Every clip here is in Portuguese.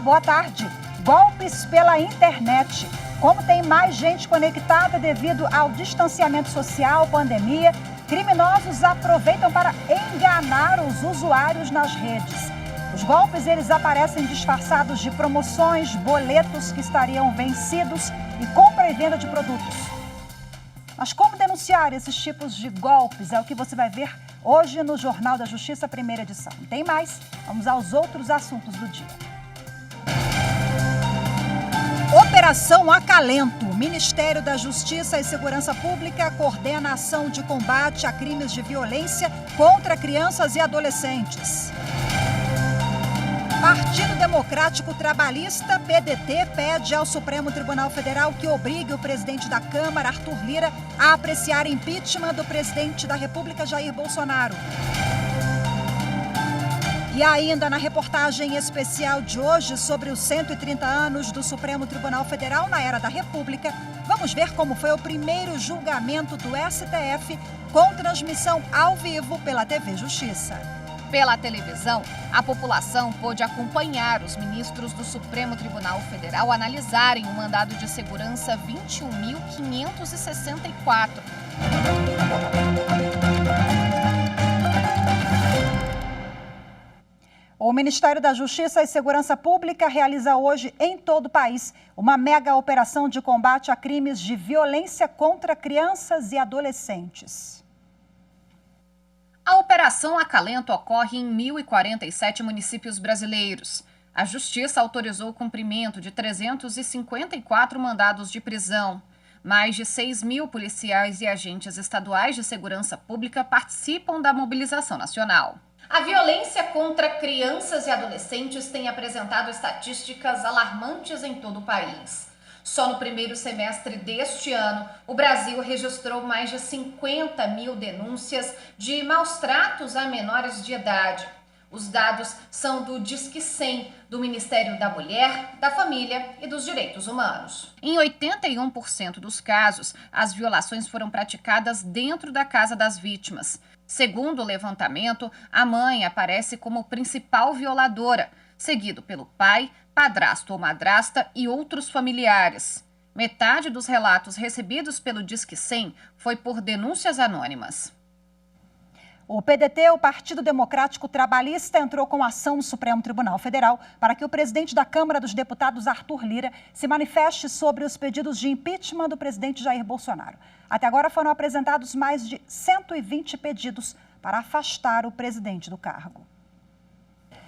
boa tarde. Golpes pela internet. Como tem mais gente conectada devido ao distanciamento social, pandemia, criminosos aproveitam para enganar os usuários nas redes. Os golpes, eles aparecem disfarçados de promoções, boletos que estariam vencidos e compra e venda de produtos. Mas como denunciar esses tipos de golpes é o que você vai ver hoje no Jornal da Justiça, primeira edição. Tem mais? Vamos aos outros assuntos do dia. Operação Acalento. O Ministério da Justiça e Segurança Pública coordena a ação de combate a crimes de violência contra crianças e adolescentes. Partido Democrático Trabalhista, PDT, pede ao Supremo Tribunal Federal que obrigue o presidente da Câmara, Arthur Lira, a apreciar impeachment do presidente da República, Jair Bolsonaro. E ainda na reportagem especial de hoje sobre os 130 anos do Supremo Tribunal Federal na era da República, vamos ver como foi o primeiro julgamento do STF com transmissão ao vivo pela TV Justiça. Pela televisão, a população pôde acompanhar os ministros do Supremo Tribunal Federal analisarem o mandado de segurança 21.564. O Ministério da Justiça e Segurança Pública realiza hoje em todo o país uma mega operação de combate a crimes de violência contra crianças e adolescentes. A Operação Acalento ocorre em 1.047 municípios brasileiros. A Justiça autorizou o cumprimento de 354 mandados de prisão. Mais de 6.000 policiais e agentes estaduais de segurança pública participam da mobilização nacional. A violência contra crianças e adolescentes tem apresentado estatísticas alarmantes em todo o país. Só no primeiro semestre deste ano, o Brasil registrou mais de 50 mil denúncias de maus-tratos a menores de idade. Os dados são do Disque 100, do Ministério da Mulher, da Família e dos Direitos Humanos. Em 81% dos casos, as violações foram praticadas dentro da casa das vítimas. Segundo o levantamento, a mãe aparece como principal violadora, seguido pelo pai, padrasto ou madrasta e outros familiares. Metade dos relatos recebidos pelo Disque 100 foi por denúncias anônimas. O PDT, o Partido Democrático Trabalhista, entrou com ação no Supremo Tribunal Federal para que o presidente da Câmara dos Deputados, Arthur Lira, se manifeste sobre os pedidos de impeachment do presidente Jair Bolsonaro. Até agora foram apresentados mais de 120 pedidos para afastar o presidente do cargo.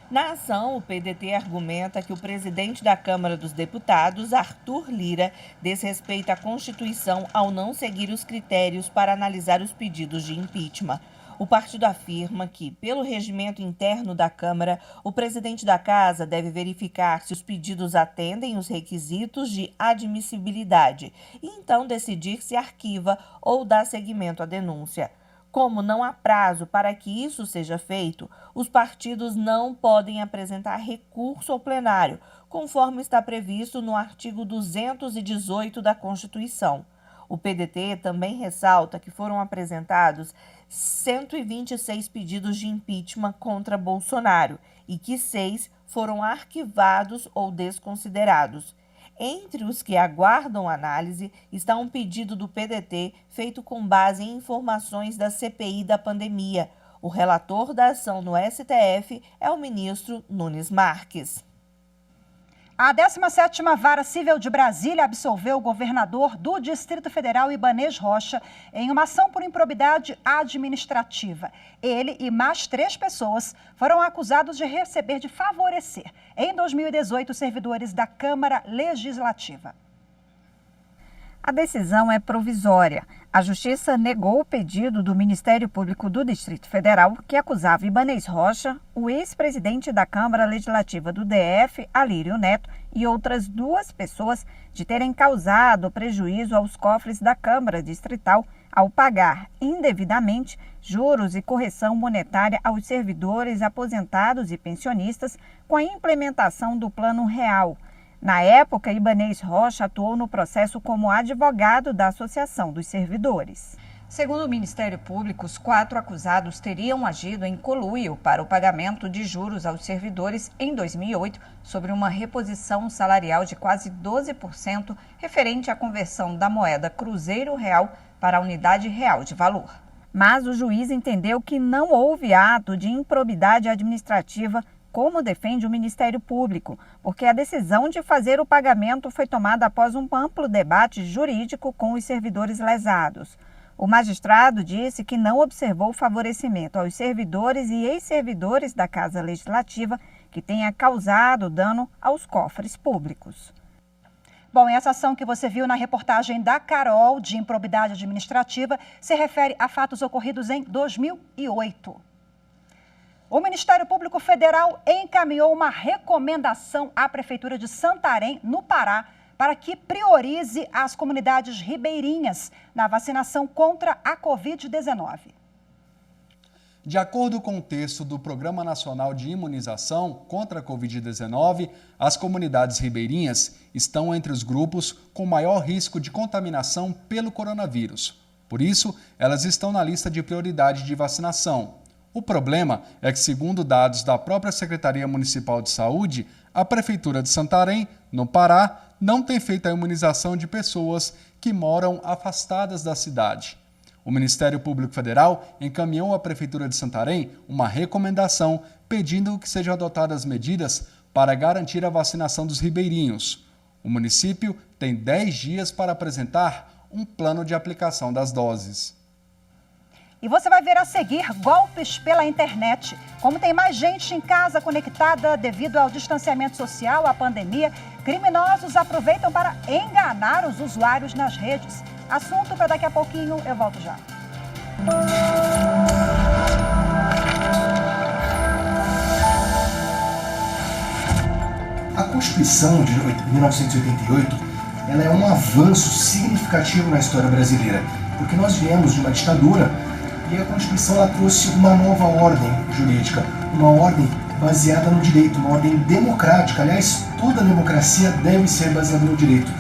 Na ação, o PDT argumenta que o presidente da Câmara dos Deputados, Arthur Lira, desrespeita a Constituição ao não seguir os critérios para analisar os pedidos de impeachment. O partido afirma que, pelo regimento interno da Câmara, o presidente da Casa deve verificar se os pedidos atendem os requisitos de admissibilidade e então decidir se arquiva ou dá seguimento à denúncia. Como não há prazo para que isso seja feito, os partidos não podem apresentar recurso ao plenário, conforme está previsto no artigo 218 da Constituição. O PDT também ressalta que foram apresentados 126 pedidos de impeachment contra Bolsonaro e que 6 foram arquivados ou desconsiderados. Entre os que aguardam análise está um pedido do PDT feito com base em informações da CPI da pandemia. O relator da ação no STF é o ministro Nunes Marques. A 17ª Vara Civil de Brasília absolveu o governador do Distrito Federal, Ibanez Rocha, em uma ação por improbidade administrativa. Ele e mais 3 pessoas foram acusados de receber, de favorecer, em 2018, servidores da Câmara Legislativa. A decisão é provisória. A Justiça negou o pedido do Ministério Público do Distrito Federal, que acusava Ibanez Rocha, o ex-presidente da Câmara Legislativa do DF, Alírio Neto, e outras 2 pessoas de terem causado prejuízo aos cofres da Câmara Distrital ao pagar indevidamente juros e correção monetária aos servidores aposentados e pensionistas com a implementação do Plano Real. Na época, Ibanez Rocha atuou no processo como advogado da Associação dos Servidores. Segundo o Ministério Público, os 4 acusados teriam agido em conluio para o pagamento de juros aos servidores em 2008 sobre uma reposição salarial de quase 12% referente à conversão da moeda cruzeiro-real para a unidade real de valor. Mas o juiz entendeu que não houve ato de improbidade administrativa, como defende o Ministério Público, porque a decisão de fazer o pagamento foi tomada após um amplo debate jurídico com os servidores lesados. O magistrado disse que não observou favorecimento aos servidores e ex-servidores da Casa Legislativa que tenha causado dano aos cofres públicos. Bom, essa ação que você viu na reportagem da Carol de improbidade administrativa se refere a fatos ocorridos em 2008. O Ministério Público Federal encaminhou uma recomendação à Prefeitura de Santarém, no Pará, para que priorize as comunidades ribeirinhas na vacinação contra a Covid-19. De acordo com o texto do Programa Nacional de Imunização contra a Covid-19, as comunidades ribeirinhas estão entre os grupos com maior risco de contaminação pelo coronavírus. Por isso, elas estão na lista de prioridade de vacinação. O problema é que, segundo dados da própria Secretaria Municipal de Saúde, a Prefeitura de Santarém, no Pará, não tem feito a imunização de pessoas que moram afastadas da cidade. O Ministério Público Federal encaminhou à Prefeitura de Santarém uma recomendação pedindo que sejam adotadas medidas para garantir a vacinação dos ribeirinhos. O município tem 10 dias para apresentar um plano de aplicação das doses. E você vai ver a seguir golpes pela internet. Como tem mais gente em casa conectada devido ao distanciamento social, à pandemia, criminosos aproveitam para enganar os usuários nas redes. Assunto para daqui a pouquinho, eu volto já. A Constituição de 1988 ela é um avanço significativo na história brasileira, porque nós viemos de uma ditadura e a Constituição ela trouxe uma nova ordem jurídica, uma ordem baseada no direito, uma ordem democrática. Aliás, toda democracia deve ser baseada no direito.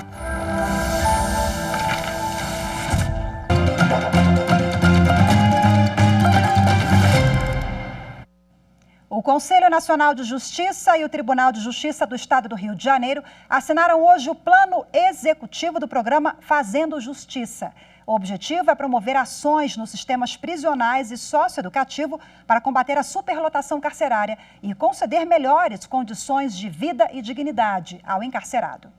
O Conselho Nacional de Justiça e o Tribunal de Justiça do Estado do Rio de Janeiro assinaram hoje o plano executivo do programa Fazendo Justiça. O objetivo é promover ações nos sistemas prisionais e socioeducativo para combater a superlotação carcerária e conceder melhores condições de vida e dignidade ao encarcerado.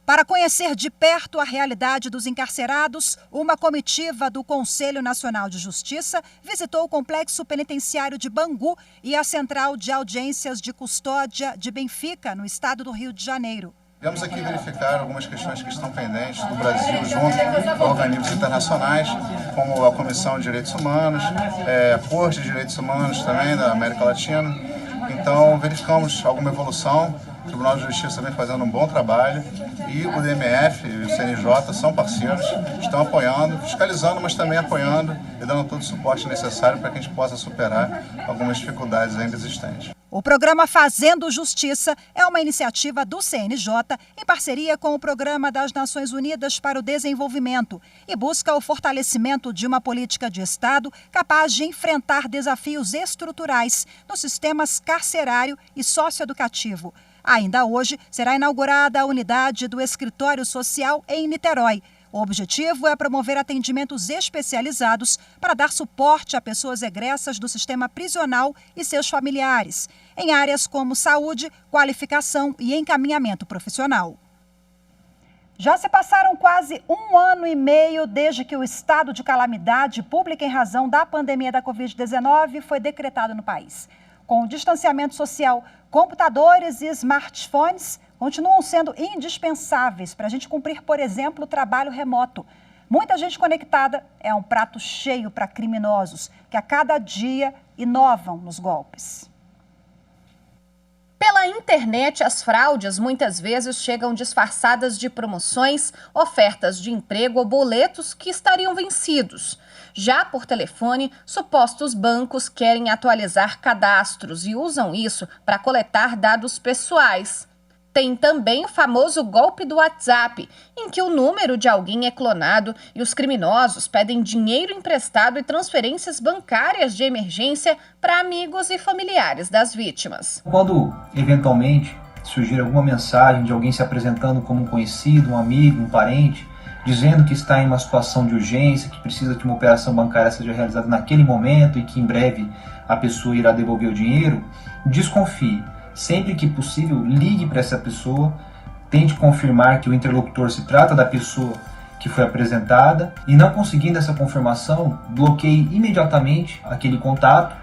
Para conhecer de perto a realidade dos encarcerados, uma comitiva do Conselho Nacional de Justiça visitou o Complexo Penitenciário de Bangu e a Central de Audiências de Custódia de Benfica, no estado do Rio de Janeiro. Viemos aqui verificar algumas questões que estão pendentes do Brasil junto a organismos internacionais, como a Comissão de Direitos Humanos, a Corte de Direitos Humanos também da América Latina. Então, verificamos alguma evolução. O Tribunal de Justiça vem fazendo um bom trabalho e o DMF e o CNJ são parceiros, estão apoiando, fiscalizando, mas também apoiando e dando todo o suporte necessário para que a gente possa superar algumas dificuldades ainda existentes. O programa Fazendo Justiça é uma iniciativa do CNJ em parceria com o Programa das Nações Unidas para o Desenvolvimento e busca o fortalecimento de uma política de Estado capaz de enfrentar desafios estruturais nos sistemas carcerário e socioeducativo. Ainda hoje será inaugurada a unidade do Escritório Social em Niterói. O objetivo é promover atendimentos especializados para dar suporte a pessoas egressas do sistema prisional e seus familiares, em áreas como saúde, qualificação e encaminhamento profissional. Já se passaram quase 1 ano e meio desde que o estado de calamidade pública em razão da pandemia da Covid-19 foi decretado no país. Com o distanciamento social, computadores e smartphones continuam sendo indispensáveis para a gente cumprir, por exemplo, o trabalho remoto. Muita gente conectada é um prato cheio para criminosos que a cada dia inovam nos golpes. Pela internet, as fraudes muitas vezes chegam disfarçadas de promoções, ofertas de emprego ou boletos que estariam vencidos. Já por telefone, supostos bancos querem atualizar cadastros e usam isso para coletar dados pessoais. Tem também o famoso golpe do WhatsApp, em que o número de alguém é clonado e os criminosos pedem dinheiro emprestado e transferências bancárias de emergência para amigos e familiares das vítimas. Quando, eventualmente, surgir alguma mensagem de alguém se apresentando como um conhecido, um amigo, um parente, dizendo que está em uma situação de urgência, que precisa que uma operação bancária seja realizada naquele momento e que em breve a pessoa irá devolver o dinheiro, desconfie. Sempre que possível, ligue para essa pessoa, tente confirmar que o interlocutor se trata da pessoa que foi apresentada e, não conseguindo essa confirmação, bloqueie imediatamente aquele contato,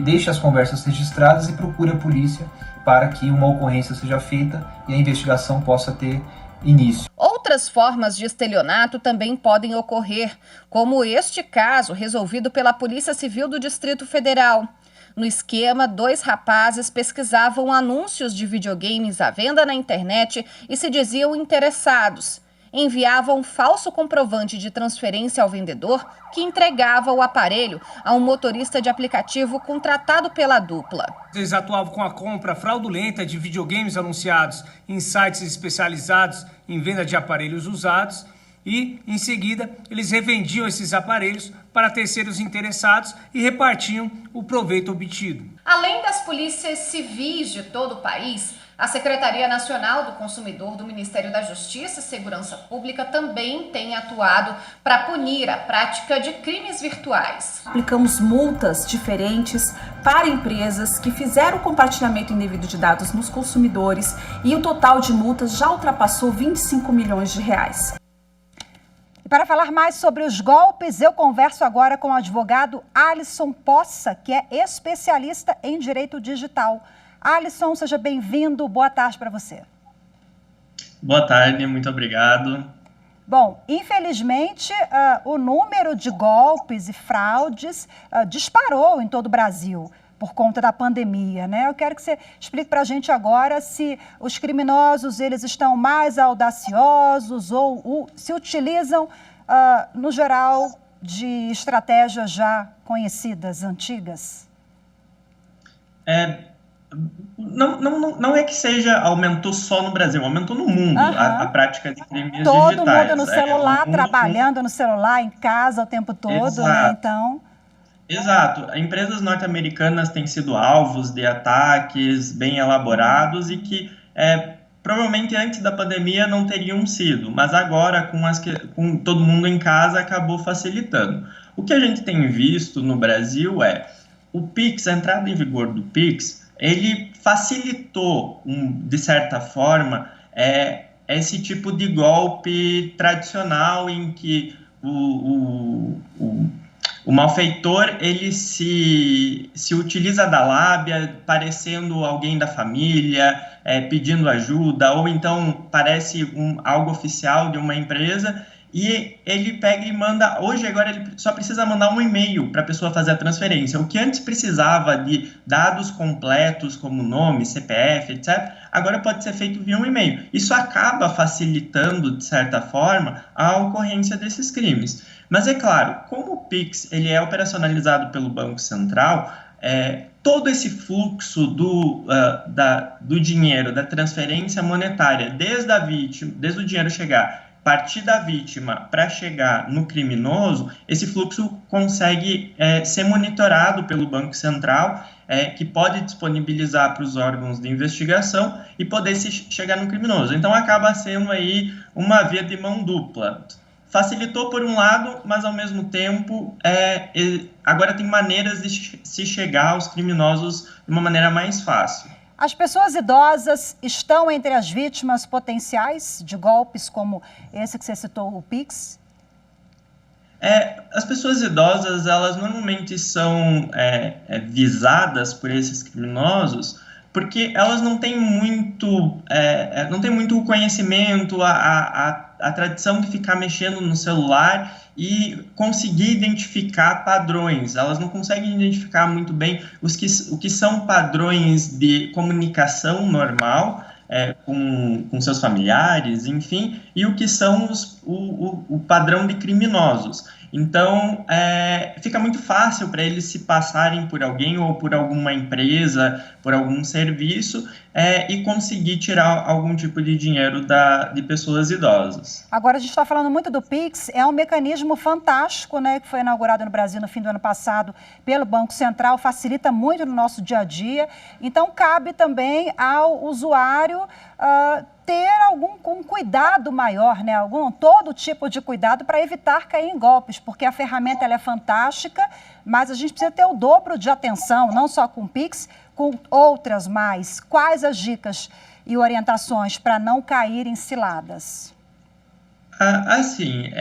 deixe as conversas registradas e procure a polícia para que uma ocorrência seja feita e a investigação possa ter início. Outras formas de estelionato também podem ocorrer, como este caso resolvido pela Polícia Civil do Distrito Federal. No esquema, 2 rapazes pesquisavam anúncios de videogames à venda na internet e se diziam interessados. Enviavam um falso comprovante de transferência ao vendedor, que entregava o aparelho a um motorista de aplicativo contratado pela dupla. Eles atuavam com a compra fraudulenta de videogames anunciados em sites especializados em venda de aparelhos usados e, em seguida, eles revendiam esses aparelhos para terceiros interessados e repartiam o proveito obtido. Além das polícias civis de todo o país, a Secretaria Nacional do Consumidor do Ministério da Justiça e Segurança Pública também tem atuado para punir a prática de crimes virtuais. Aplicamos multas diferentes para empresas que fizeram o compartilhamento indevido de dados nos consumidores e o total de multas já ultrapassou 25 milhões de reais. Para falar mais sobre os golpes, eu converso agora com o advogado Alisson Poça, que é especialista em direito digital. Alisson, seja bem-vindo. Boa tarde para você. Boa tarde, muito obrigado. Bom, infelizmente, o número de golpes e fraudes disparou em todo o Brasil por conta da pandemia, né? Eu quero que você explique para a gente agora se os criminosos eles estão mais audaciosos ou se utilizam, no geral, de estratégias já conhecidas, antigas. Não é que aumentou só no Brasil, aumentou no mundo a prática de crimes todo digitais. Todo mundo no celular, trabalhando no celular, em casa o tempo todo, Exato. Né? Então... Exato. Empresas norte-americanas têm sido alvos de ataques bem elaborados e que provavelmente antes da pandemia não teriam sido, mas agora com todo mundo em casa acabou facilitando. O que a gente tem visto no Brasil o Pix, a entrada em vigor do Pix, ele facilitou, de certa forma, esse tipo de golpe tradicional em que o malfeitor ele se utiliza da lábia, parecendo alguém da família, pedindo ajuda, ou então parece algo oficial de uma empresa, e ele pega e manda, agora ele só precisa mandar um e-mail para a pessoa fazer a transferência. O que antes precisava de dados completos como nome, CPF, etc., agora pode ser feito via um e-mail. Isso acaba facilitando, de certa forma, a ocorrência desses crimes. Mas é claro, como o Pix ele é operacionalizado pelo Banco Central, todo esse fluxo do dinheiro, da transferência monetária, desde o dinheiro partir da vítima para chegar no criminoso, esse fluxo consegue ser monitorado pelo Banco Central, que pode disponibilizar para os órgãos de investigação e poder chegar no criminoso. Então acaba sendo aí uma via de mão dupla. Facilitou por um lado, mas ao mesmo tempo agora tem maneiras de se chegar aos criminosos de uma maneira mais fácil. As pessoas idosas estão entre as vítimas potenciais de golpes como esse que você citou, o Pix? As pessoas idosas, elas normalmente são visadas por esses criminosos porque elas não têm muito conhecimento, a tradição de ficar mexendo no celular e conseguir identificar padrões. Elas não conseguem identificar muito bem o que são padrões de comunicação normal com seus familiares, enfim, e o que são o padrão de criminosos. Então, fica muito fácil para eles se passarem por alguém ou por alguma empresa, por algum serviço, e conseguir tirar algum tipo de dinheiro de pessoas idosas. Agora, a gente está falando muito do Pix, é um mecanismo fantástico, né, que foi inaugurado no Brasil no fim do ano passado pelo Banco Central, facilita muito no nosso dia a dia. Então, cabe também ao usuário ter um cuidado maior, né, todo tipo de cuidado para evitar cair em golpes, porque a ferramenta ela é fantástica, mas a gente precisa ter o dobro de atenção, não só com o Pix, com outras mais. Quais as dicas e orientações para não cair em ciladas? Assim,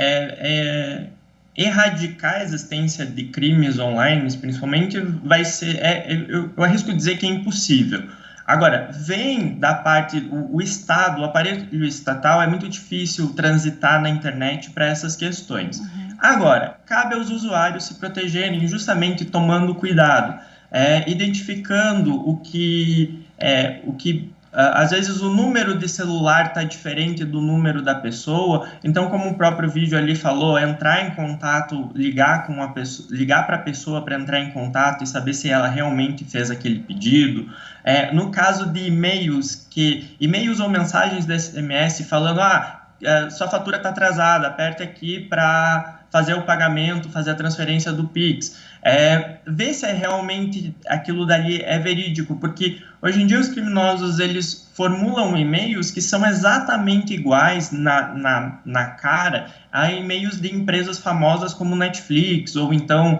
erradicar a existência de crimes online, principalmente, vai ser, eu arrisco dizer que é impossível. Agora, vem da parte, o Estado, o aparelho estatal, é muito difícil transitar na internet para essas questões. Agora, cabe aos usuários se protegerem justamente tomando cuidado, identificando o que às vezes o número de celular está diferente do número da pessoa, então como o próprio vídeo ali falou, entrar em contato, ligar para a pessoa para entrar em contato e saber se ela realmente fez aquele pedido. No caso de e-mails ou mensagens de SMS falando, sua fatura está atrasada, aperte aqui para fazer o pagamento, fazer a transferência do Pix. Ver se realmente aquilo dali é verídico, porque hoje em dia os criminosos eles formulam e-mails que são exatamente iguais na cara a e-mails de empresas famosas como Netflix, ou então,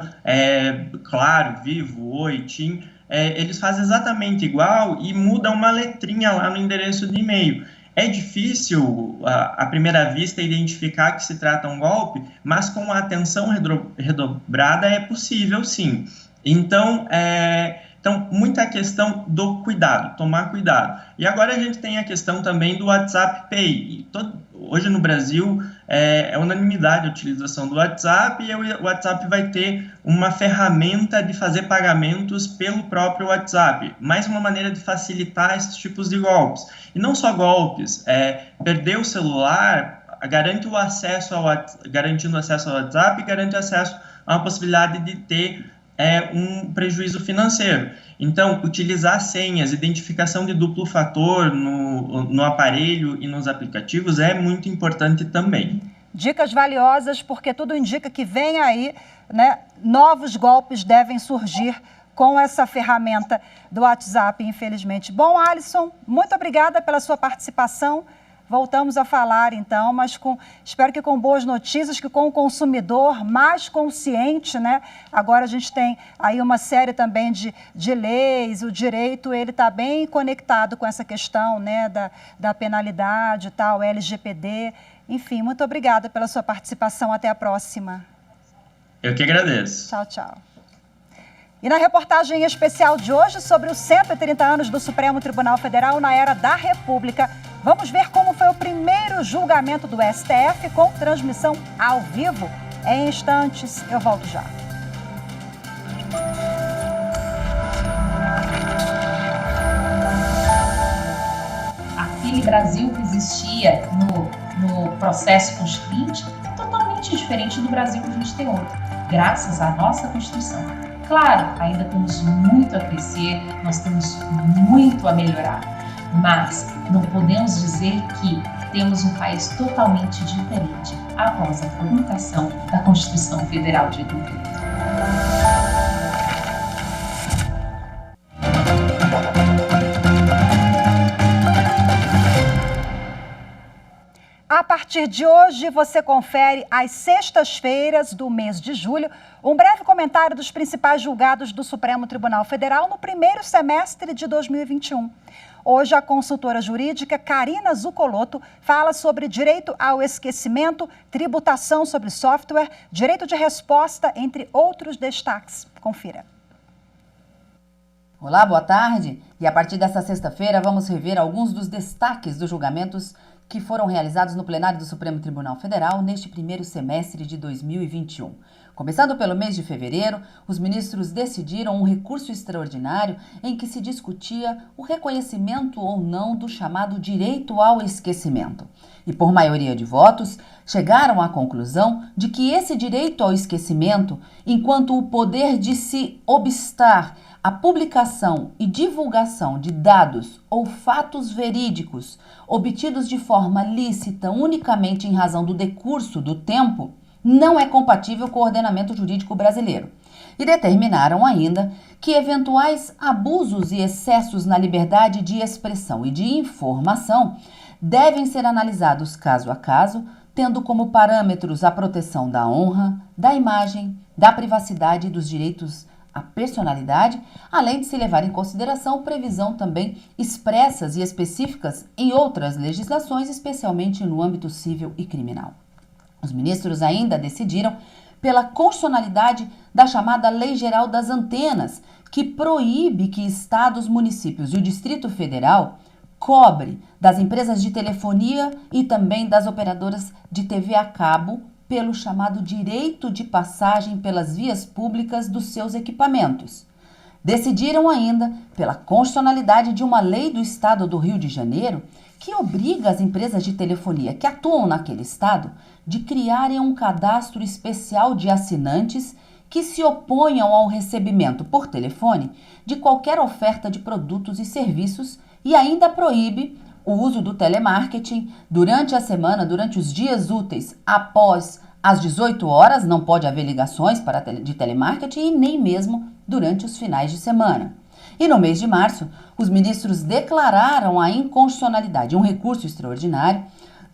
Claro, Vivo, Oi, TIM. Eles fazem exatamente igual e mudam uma letrinha lá no endereço de e-mail. É difícil, à primeira vista, identificar que se trata um golpe, mas com a atenção redobrada é possível, sim. Então, muita questão do cuidado, tomar cuidado. E agora a gente tem a questão também do WhatsApp Pay. Hoje no Brasil é unanimidade a utilização do WhatsApp, e o WhatsApp vai ter uma ferramenta de fazer pagamentos pelo próprio WhatsApp, mais uma maneira de facilitar esses tipos de golpes. E não só golpes, perder o celular garantindo o acesso ao WhatsApp, garante acesso a uma possibilidade de ter um prejuízo financeiro. Então, utilizar senhas, identificação de duplo fator no aparelho e nos aplicativos é muito importante também. Dicas valiosas, porque tudo indica que vem aí, né, novos golpes devem surgir com essa ferramenta do WhatsApp, infelizmente. Bom, Alisson, muito obrigada pela sua participação. Voltamos a falar, então, mas espero que com boas notícias, que com o consumidor mais consciente, né? Agora a gente tem aí uma série também de leis, o direito, ele está bem conectado com essa questão, né, da penalidade e tal, LGPD. Enfim, muito obrigada pela sua participação. Até a próxima. Eu que agradeço. Tchau, tchau. E na reportagem especial de hoje sobre os 130 anos do Supremo Tribunal Federal na era da República, vamos ver como foi o primeiro julgamento do STF com transmissão ao vivo. Em instantes, eu volto já. Aquele Brasil que existia no processo constituinte é totalmente diferente do Brasil que a gente tem hoje, graças à nossa Constituição. Claro, ainda temos muito a crescer, nós temos muito a melhorar, mas não podemos dizer que temos um país totalmente diferente após a publicação da Constituição Federal de 88. A partir de hoje, você confere às sextas-feiras do mês de julho um breve comentário dos principais julgados do Supremo Tribunal Federal no primeiro semestre de 2021. Hoje, a consultora jurídica Karina Zucolotto fala sobre direito ao esquecimento, tributação sobre software, direito de resposta, entre outros destaques. Confira. Olá, boa tarde. E a partir desta sexta-feira, vamos rever alguns dos destaques dos julgamentos que foram realizados no plenário do Supremo Tribunal Federal neste primeiro semestre de 2021. Começando pelo mês de fevereiro, os ministros decidiram um recurso extraordinário em que se discutia o reconhecimento ou não do chamado direito ao esquecimento. E por maioria de votos, chegaram à conclusão de que esse direito ao esquecimento, enquanto o poder de se obstar a publicação e divulgação de dados ou fatos verídicos obtidos de forma lícita unicamente em razão do decurso do tempo, não é compatível com o ordenamento jurídico brasileiro. E determinaram ainda que eventuais abusos e excessos na liberdade de expressão e de informação devem ser analisados caso a caso, tendo como parâmetros a proteção da honra, da imagem, da privacidade e dos direitos à personalidade, além de se levar em consideração previsão também expressas e específicas em outras legislações, especialmente no âmbito civil e criminal. Os ministros ainda decidiram pela constitucionalidade da chamada Lei Geral das Antenas, que proíbe que estados, municípios e o Distrito Federal cobre das empresas de telefonia e também das operadoras de TV a cabo pelo chamado direito de passagem pelas vias públicas dos seus equipamentos. Decidiram ainda pela constitucionalidade de uma lei do estado do Rio de Janeiro que obriga as empresas de telefonia que atuam naquele estado de criarem um cadastro especial de assinantes que se oponham ao recebimento por telefone de qualquer oferta de produtos e serviços e ainda proíbe o uso do telemarketing durante a semana, durante os dias úteis após as 18 horas, não pode haver ligações de telemarketing e nem mesmo durante os finais de semana. E no mês de março, os ministros declararam a inconstitucionalidade, um recurso extraordinário,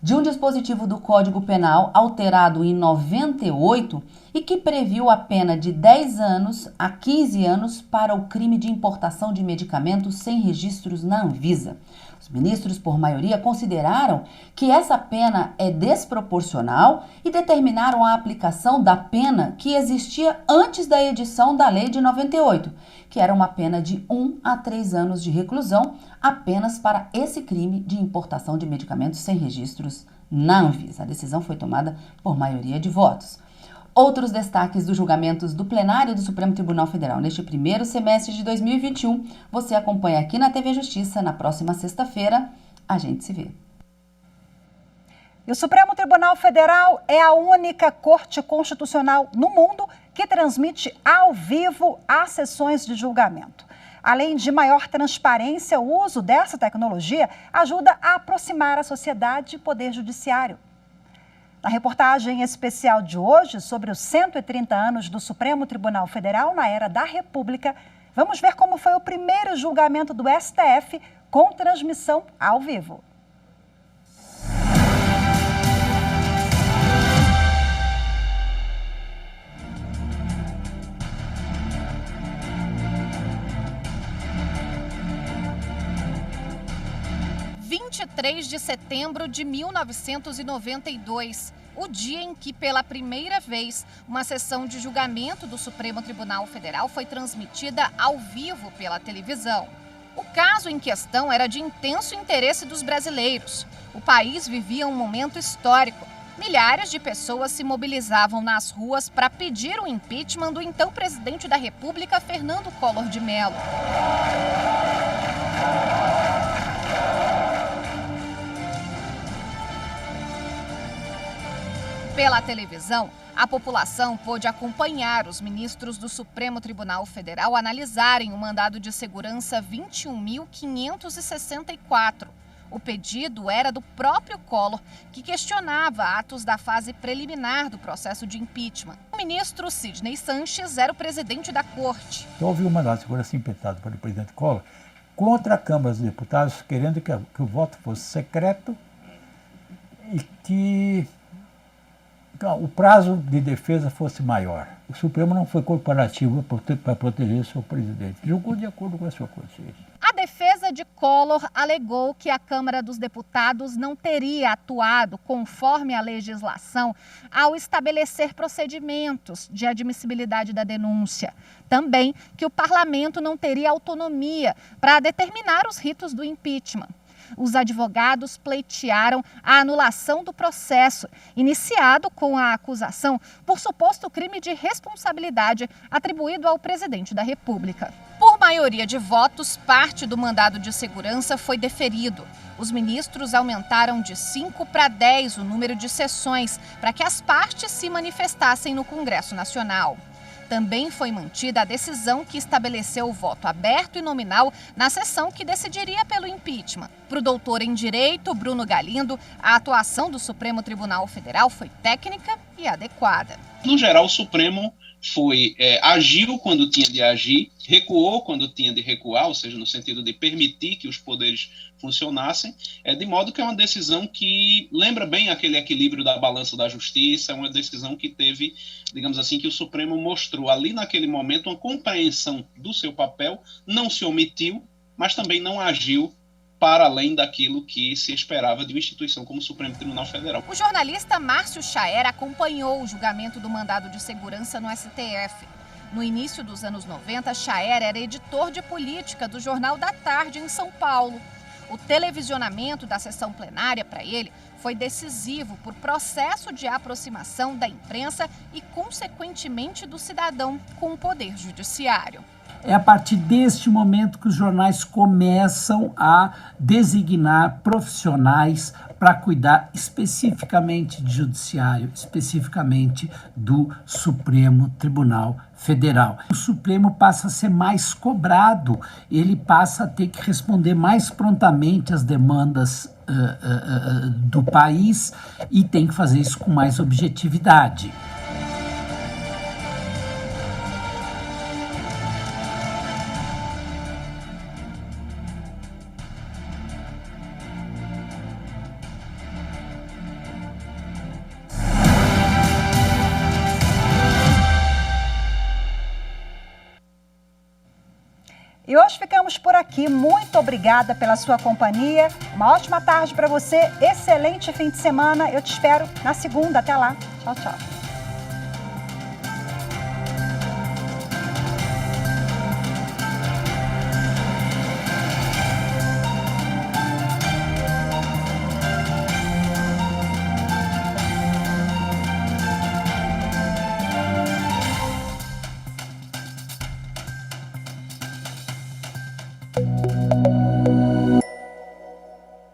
de um dispositivo do Código Penal alterado em 98 e que previu a pena de 10 anos a 15 anos para o crime de importação de medicamentos sem registros na Anvisa. Os ministros, por maioria, consideraram que essa pena é desproporcional e determinaram a aplicação da pena que existia antes da edição da lei de 98, que era uma pena de 1 a 3 anos de reclusão apenas para esse crime de importação de medicamentos sem registros na Anvisa. A decisão foi tomada por maioria de votos. Outros destaques dos julgamentos do plenário do Supremo Tribunal Federal neste primeiro semestre de 2021, você acompanha aqui na TV Justiça na próxima sexta-feira. A gente se vê. E o Supremo Tribunal Federal é a única corte constitucional no mundo que transmite ao vivo as sessões de julgamento. Além de maior transparência, o uso dessa tecnologia ajuda a aproximar a sociedade e o poder judiciário. Na reportagem especial de hoje, sobre os 130 anos do Supremo Tribunal Federal na era da República, vamos ver como foi o primeiro julgamento do STF com transmissão ao vivo. Dia 23 de setembro de 1992, o dia em que, pela primeira vez, uma sessão de julgamento do Supremo Tribunal Federal foi transmitida ao vivo pela televisão. O caso em questão era de intenso interesse dos brasileiros. O país vivia um momento histórico. Milhares de pessoas se mobilizavam nas ruas para pedir o impeachment do então presidente da República, Fernando Collor de Mello. Pela televisão, a população pôde acompanhar os ministros do Supremo Tribunal Federal analisarem o mandado de segurança 21.564. O pedido era do próprio Collor, que questionava atos da fase preliminar do processo de impeachment. O ministro Sidney Sanches era o presidente da corte. Houve um mandado de segurança impetrado pelo presidente Collor contra a Câmara dos Deputados, querendo que o voto fosse secreto e que o prazo de defesa fosse maior. O Supremo não foi corporativo para proteger o seu presidente. Julgou de acordo com a sua consciência. A defesa de Collor alegou que a Câmara dos Deputados não teria atuado conforme a legislação ao estabelecer procedimentos de admissibilidade da denúncia. Também que o parlamento não teria autonomia para determinar os ritos do impeachment. os advogados pleitearam a anulação do processo, iniciado com a acusação por suposto crime de responsabilidade atribuído ao presidente da República. Por maioria de votos, parte do mandado de segurança foi deferido. Os ministros aumentaram de 5 para 10 o número de sessões para que as partes se manifestassem no Congresso Nacional. Também foi mantida a decisão que estabeleceu o voto aberto e nominal na sessão que decidiria pelo impeachment. Para o doutor em Direito, Bruno Galindo, a atuação do Supremo Tribunal Federal foi técnica e adequada. No geral, o Supremo agiu quando tinha de agir, recuou quando tinha de recuar, ou seja, no sentido de permitir que os poderes funcionassem, de modo que é uma decisão que lembra bem aquele equilíbrio da balança da justiça, é uma decisão que teve, digamos assim, que o Supremo mostrou ali naquele momento uma compreensão do seu papel, não se omitiu, mas também não agiu para além daquilo que se esperava de uma instituição como o Supremo Tribunal Federal. O jornalista Márcio Chaer acompanhou o julgamento do mandado de segurança no STF. No início dos anos 90, Chaer era editor de política do Jornal da Tarde em São Paulo. O televisionamento da sessão plenária para ele foi decisivo por processo de aproximação da imprensa e, consequentemente, do cidadão com o poder judiciário. É a partir deste momento que os jornais começam a designar profissionais para cuidar especificamente de judiciário, especificamente do Supremo Tribunal Federal. O Supremo passa a ser mais cobrado, ele passa a ter que responder mais prontamente às demandas do país e tem que fazer isso com mais objetividade. E hoje ficamos por aqui. Muito obrigada pela sua companhia. Uma ótima tarde para você. Excelente fim de semana. Eu te espero na segunda. Até lá. Tchau, tchau.